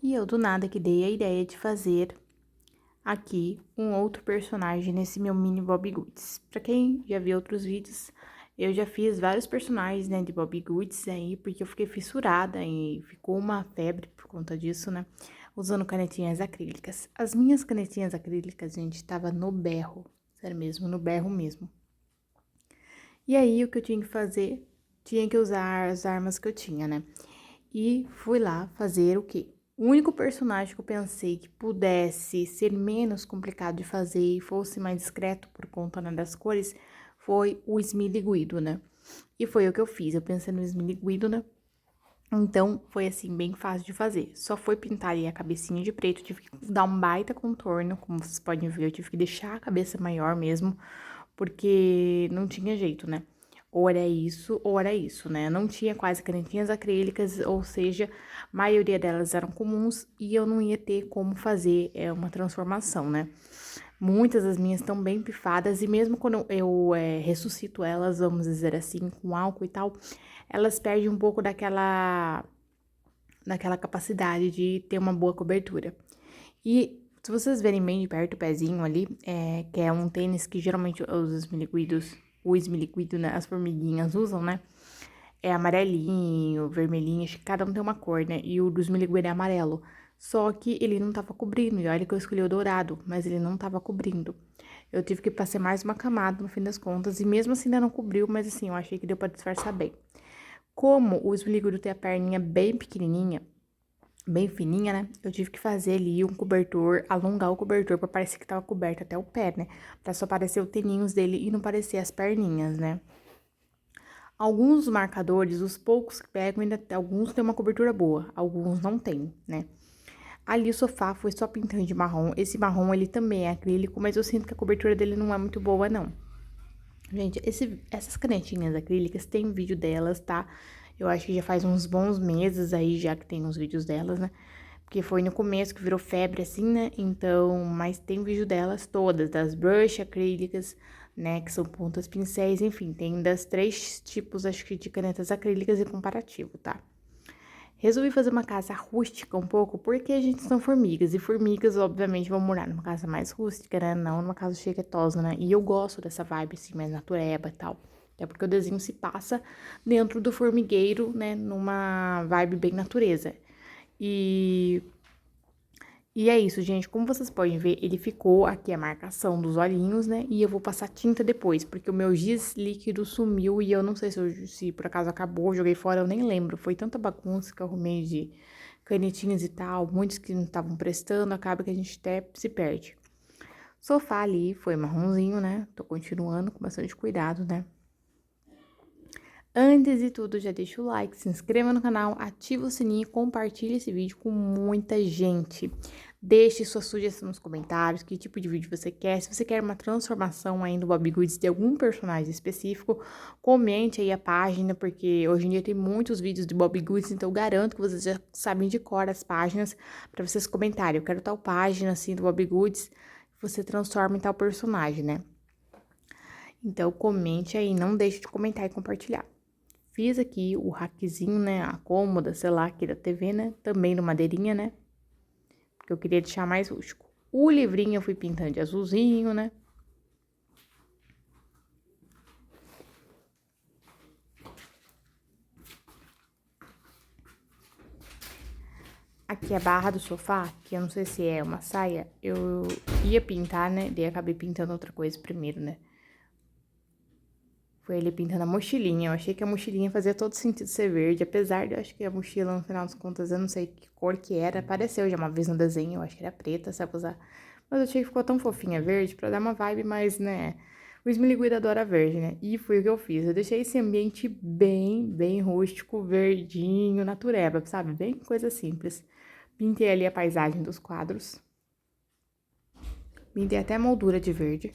E eu do nada que dei a ideia de fazer aqui um outro personagem nesse meu mini Bobbie Goods. Pra quem já viu outros vídeos, eu já fiz vários personagens, né, de Bobbie Goods aí, porque eu fiquei fissurada e ficou uma febre por conta disso, né, usando canetinhas acrílicas. As minhas canetinhas acrílicas, gente, tava no berro, sério mesmo, no berro mesmo. E aí, o que eu tinha que fazer? Tinha que usar as armas que eu tinha, né? E fui lá fazer o quê? O único personagem que eu pensei que pudesse ser menos complicado de fazer e fosse mais discreto por conta, né, das cores foi o Smiley Guido, né? E foi o que eu fiz. Eu pensei no Smiley Guido, né? Então, foi assim, bem fácil de fazer. Só foi pintar ali a cabecinha de preto, tive que dar um baita contorno, como vocês podem ver, eu tive que deixar a cabeça maior mesmo, porque não tinha jeito, né? Ou era isso, né? Não tinha quase canetinhas acrílicas, ou seja, a maioria delas eram comuns e eu não ia ter como fazer uma transformação, né? Muitas das minhas estão bem pifadas e mesmo quando eu ressuscito elas, vamos dizer assim, com álcool e tal, elas perdem um pouco daquela capacidade de ter uma boa cobertura. E se vocês verem bem de perto o pezinho ali, que é um tênis que geralmente os esmiliguidos, o esmiliguido, né, as formiguinhas usam, né? É amarelinho, vermelhinho, acho que cada um tem uma cor, né? E o do esmiliguido é amarelo. Só que ele não tava cobrindo, e olha que eu escolhi o dourado, mas ele não tava cobrindo. Eu tive que passar mais uma camada no fim das contas, e mesmo assim ainda não cobriu, mas assim, eu achei que deu pra disfarçar bem. Como o esmiliguido tem a perninha bem pequenininha, bem fininha, né? Eu tive que fazer ali um cobertor, alongar o cobertor pra parecer que tava coberto até o pé, né? Pra só aparecer os teninhos dele e não parecer as perninhas, né? Alguns marcadores, os poucos que pegam, ainda alguns têm uma cobertura boa, alguns não têm, né? Ali o sofá foi só pintando de marrom. Esse marrom, ele também é acrílico, mas eu sinto que a cobertura dele não é muito boa, não. Gente, essas canetinhas acrílicas, tem vídeo delas, tá? Eu acho que já faz uns bons meses aí, já que tem uns vídeos delas, né? Porque foi no começo que virou febre, assim, né? Então, mas tem vídeo delas todas, das brush acrílicas, né? Que são pontas pincéis, enfim, tem das três tipos, acho que, de canetas acrílicas e comparativo, tá? Resolvi fazer uma casa rústica um pouco, porque a gente são formigas, e formigas, obviamente, vão morar numa casa mais rústica, né? Não numa casa chiquetosa, né? E eu gosto dessa vibe, assim, mais natureba e tal. Até porque o desenho se passa dentro do formigueiro, né? Numa vibe bem natureza. E e é isso, gente. Como vocês podem ver, ele ficou aqui a marcação dos olhinhos, né? E eu vou passar tinta depois, porque o meu giz líquido sumiu e eu não sei se por acaso acabou, joguei fora, eu nem lembro. Foi tanta bagunça que eu arrumei de canetinhas e tal, muitos que não estavam prestando, acaba que a gente até se perde. Sofá ali foi marronzinho, né? Tô continuando com bastante cuidado, né? Antes de tudo, já deixa o like, se inscreva no canal, ativa o sininho e compartilhe esse vídeo com muita gente. Deixe sua sugestão nos comentários, que tipo de vídeo você quer. Se você quer uma transformação aí no Bobbie Goods de algum personagem específico, comente aí a página, porque hoje em dia tem muitos vídeos de Bobbie Goods, então eu garanto que vocês já sabem de cor as páginas para vocês comentarem. Eu quero tal página assim do Bobbie Goods, você transforma em tal personagem, né? Então comente aí, não deixe de comentar e compartilhar. Fiz aqui o rackzinho, né, a cômoda, sei lá, aqui da TV, né, também no madeirinha, né, porque eu queria deixar mais rústico. O livrinho eu fui pintando de azulzinho, né. Aqui a barra do sofá, que eu não sei se é uma saia, eu ia pintar, né, daí acabei pintando outra coisa primeiro, né. Foi ele pintando a mochilinha, eu achei que a mochilinha fazia todo sentido ser verde, apesar de eu acho que a mochila, no final das contas, eu não sei que cor que era, apareceu já uma vez no desenho, eu acho que era preta, sabe usar. Mas eu achei que ficou tão fofinha verde, pra dar uma vibe mais, né, o esmiliguido adora verde, né, e foi o que eu fiz, eu deixei esse ambiente bem rústico, verdinho, natureba, sabe, bem coisa simples. Pintei ali a paisagem dos quadros, pintei até a moldura de verde.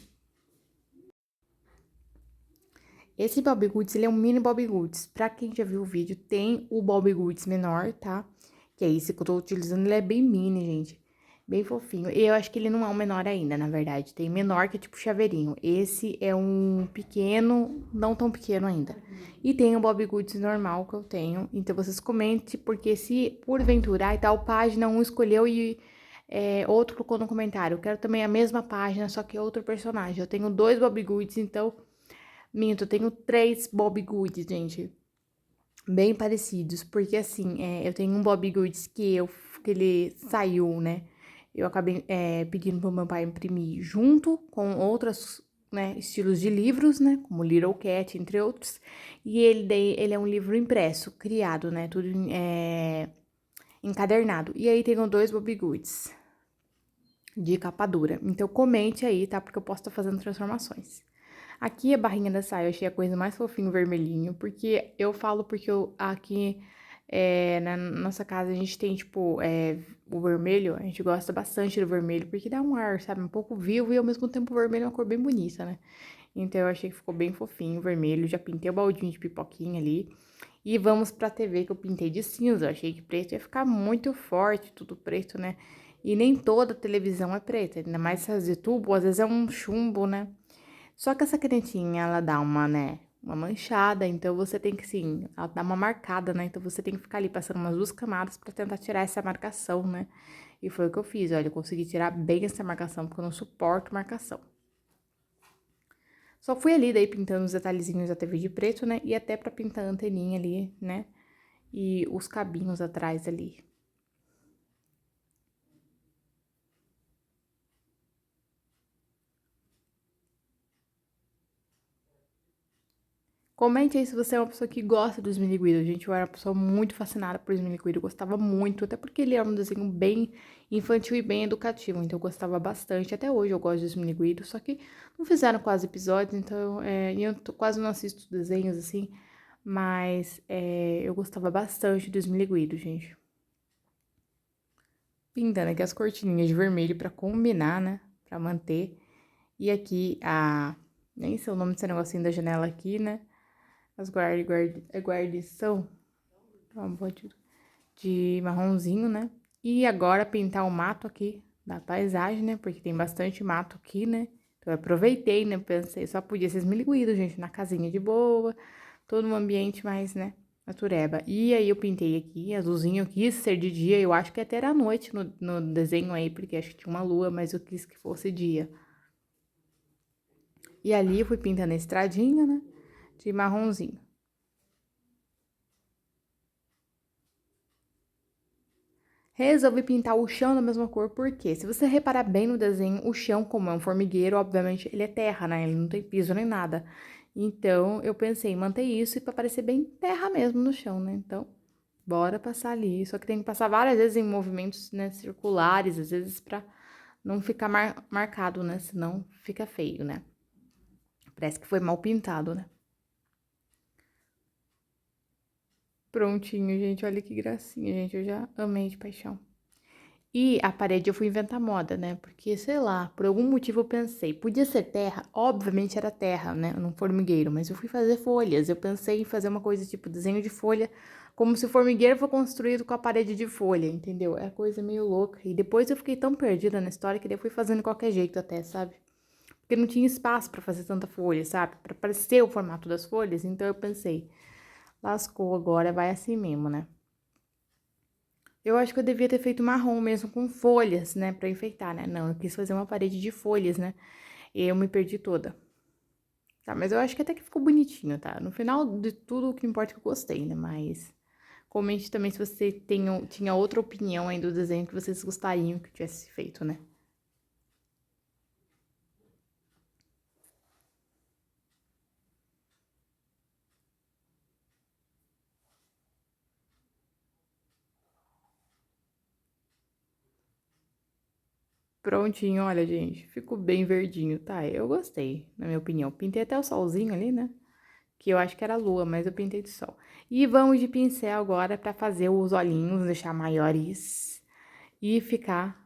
Esse Bobbie Goods, ele é um mini Bobbie Goods. Pra quem já viu o vídeo, tem o Bobbie Goods menor, tá? Que é esse que eu tô utilizando, ele é bem mini, gente. Bem fofinho. E eu acho que ele não é um menor ainda, na verdade. Tem menor que é tipo chaveirinho. Esse é um pequeno, não tão pequeno ainda. E tem o Bobbie Goods normal que eu tenho. Então vocês comentem, porque se porventura e tal página um escolheu e outro colocou no comentário. Eu quero também a mesma página, só que outro personagem. Eu tenho 2 Bobbie Goods, então. Minto, eu tenho 3 Bobbie Goods, gente. Bem parecidos. Porque assim, eu tenho um Bobbie Goods que ele saiu, né? Eu acabei pedindo pro meu pai imprimir junto com outros, né, estilos de livros, né? Como Little Cat, entre outros. E ele é um livro impresso, criado, né? Tudo encadernado. E aí tenho 2 Bobbie Goods de capa dura. Então comente aí, tá? Porque eu posso estar fazendo transformações. Aqui a barrinha da saia eu achei a coisa mais fofinho vermelhinho, porque eu falo porque aqui na nossa casa a gente tem, tipo, o vermelho, a gente gosta bastante do vermelho, porque dá um ar, sabe, um pouco vivo e ao mesmo tempo o vermelho é uma cor bem bonita, né? Então eu achei que ficou bem fofinho o vermelho, já pintei o baldinho de pipoquinha ali. E vamos pra TV que eu pintei de cinza, eu achei que preto ia ficar muito forte, tudo preto, né? E nem toda televisão é preta, ainda mais essas de tubo, às vezes é um chumbo, né? Só que essa canetinha, ela dá uma, né, uma manchada, então você tem que, sim, ela dá uma marcada, né? Então você tem que ficar ali passando umas 2 camadas pra tentar tirar essa marcação, né? E foi o que eu fiz, olha, eu consegui tirar bem essa marcação, porque eu não suporto marcação. Só fui ali, daí, pintando os detalhezinhos da TV de preto, né? E até pra pintar a anteninha ali, né? E os cabinhos atrás ali. Comente aí se você é uma pessoa que gosta do Esmiliguido. Gente, eu era uma pessoa muito fascinada por Esmiliguido, eu gostava muito, até porque ele é um desenho bem infantil e bem educativo, então eu gostava bastante. Até hoje eu gosto de Esmiliguido, só que não fizeram quase episódios, então e eu quase não assisto desenhos assim, mas eu gostava bastante do Esmiliguido, gente. Pintando aqui as cortininhas de vermelho pra combinar, né? Pra manter. E aqui nem sei o nome desse negocinho da janela aqui, né? As guarnição, um pote de marronzinho, né? E agora pintar o mato aqui da paisagem, né? Porque tem bastante mato aqui, né? Então eu aproveitei, né? Pensei, só podia ser esmiliguido, gente, na casinha de boa, todo um ambiente mais, né? Natureba. E aí eu pintei aqui, azulzinho, eu quis ser de dia, eu acho que até era à noite no desenho aí, porque acho que tinha uma lua, mas eu quis que fosse dia. E ali eu fui pintando a estradinha, né? De marronzinho. Resolvi pintar o chão da mesma cor, porque se você reparar bem no desenho, o chão, como é um formigueiro, obviamente ele é terra, né? Ele não tem piso nem nada. Então, eu pensei em manter isso e para parecer bem terra mesmo no chão, né? Então, bora passar ali. Só que tem que passar várias vezes em movimentos, né, circulares, às vezes pra não ficar marcado, né? Senão fica feio, né? Parece que foi mal pintado, né? Prontinho, gente. Olha que gracinha, gente. Eu já amei de paixão. E a parede eu fui inventar moda, né? Porque, sei lá, por algum motivo eu pensei, podia ser terra, obviamente era terra, né? Num formigueiro, mas eu fui fazer folhas. Eu pensei em fazer uma coisa tipo desenho de folha, como se o formigueiro for construído com a parede de folha, entendeu? É coisa meio louca. E depois eu fiquei tão perdida na história que daí eu fui fazendo de qualquer jeito até, sabe? Porque não tinha espaço pra fazer tanta folha, sabe? Pra parecer o formato das folhas. Então eu pensei, lascou agora, vai assim mesmo, né? Eu acho que eu devia ter feito marrom mesmo, com folhas, né, pra enfeitar, né? Não, eu quis fazer uma parede de folhas, né? E eu me perdi toda. Tá, mas eu acho que até que ficou bonitinho, tá? No final de tudo, o que importa é que eu gostei, né? Mas comente também se você tinha outra opinião aí do desenho que vocês gostariam que eu tivesse feito, né? Prontinho, olha, gente, ficou bem verdinho, tá? Eu gostei, na minha opinião. Pintei até o solzinho ali, né? Que eu acho que era lua, mas eu pintei de sol. E vamos de pincel agora pra fazer os olhinhos, deixar maiores e ficar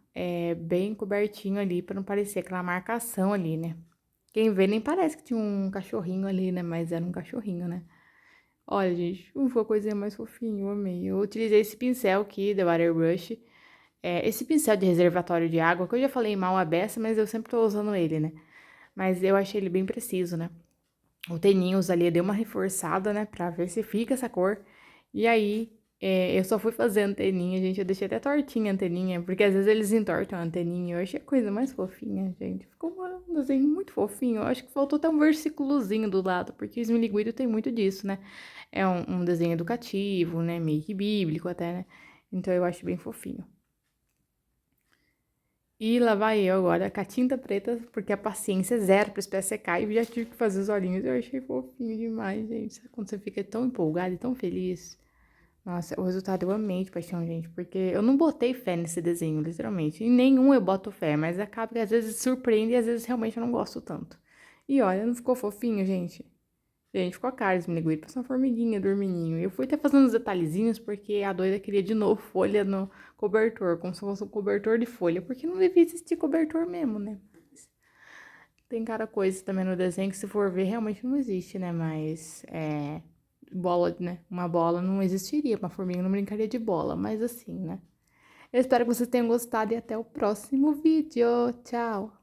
bem cobertinho ali pra não parecer aquela marcação ali, né? Quem vê nem parece que tinha um cachorrinho ali, né? Mas era um cachorrinho, né? Olha, gente, foi a coisinha mais fofinha, eu amei. Eu utilizei esse pincel aqui da Water Brush Esse pincel de reservatório de água, que eu já falei mal a beça, mas eu sempre tô usando ele, né? Mas eu achei ele bem preciso, né? O Teninhos ali, eu dei uma reforçada, né? Pra ver se fica essa cor. E aí, eu só fui fazer a anteninha, gente. Eu deixei até tortinha a anteninha, porque às vezes eles entortam a anteninha. Eu achei a coisa mais fofinha, gente. Ficou um desenho muito fofinho. Eu acho que faltou até um versículozinho do lado, porque o Esmiliguido tem muito disso, né? É um desenho educativo, né? Meio que bíblico até, né? Então eu acho bem fofinho. E lá vai eu agora com a tinta preta, porque a paciência é zero pra esperar secar e já tive que fazer os olhinhos. Eu achei fofinho demais, gente. Sabe quando você fica tão empolgado e tão feliz? Nossa, o resultado eu amei de paixão, gente, porque eu não botei fé nesse desenho, literalmente. Em nenhum eu boto fé, mas acaba que às vezes surpreende e às vezes realmente eu não gosto tanto. E olha, não ficou fofinho, gente? Gente, ficou a cara de Miniguí, parece uma formiguinha dormininho. Eu fui até fazendo uns detalhezinhos porque a doida queria de novo folha no cobertor, como se fosse um cobertor de folha, porque não devia existir cobertor mesmo, né? Tem cara coisa também no desenho que se for ver realmente não existe, né? Mas bola, né? Uma bola não existiria, uma formiga não brincaria de bola, mas assim, né? Eu espero que vocês tenham gostado e até o próximo vídeo. Tchau!